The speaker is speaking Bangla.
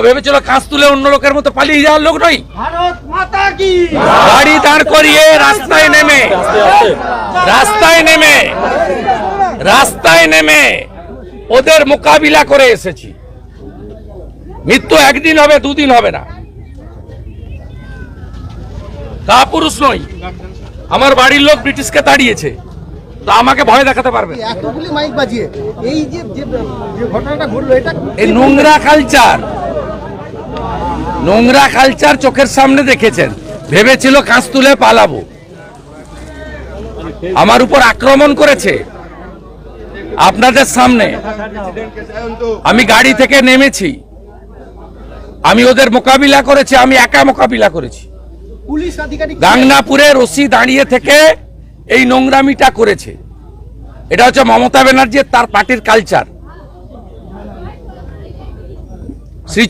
ভেবেছিল কাঁচ তুলে অন্য লোকের মতো পালিয়ে যাওয়ার লোক নই। ভারত মাতা কি গাড়ি দাঁড় করিয়ে রাস্তায় নেমে ওদের মোকাবিলা করে এসেছি। মৃত্যু একদিন হবে, দুদিন হবে না। কাপুরুষ নই, আমার বাড়ির লোক ব্রিটিশকে তাড়িয়েছে, তো আমাকে ভয় দেখাতে পারবে? এতগুলি মাইক বাজিয়ে এই যে ঘটনাটা ঘটলো, এটা এই নোংরা কালচার চোখের সামনে দেখেছেন। ভেবেছিল কাঁচ তুলে পালাবো, আমার উপর আক্রমণ করেছে আপনাদের সামনে। আমি গাড়ি থেকে নেমেছি, আমি ওদের মোকাবিলা করেছি, আমি একা মোকাবিলা করেছি। পুলিশ আধিকারিক গাংনাপুরে রশি দাঁড়িয়ে থেকে এই নোংরামিটা করেছে। এটা হচ্ছে মমতা ব্যানার্জি, তার পার্টির কালচার। শ্রী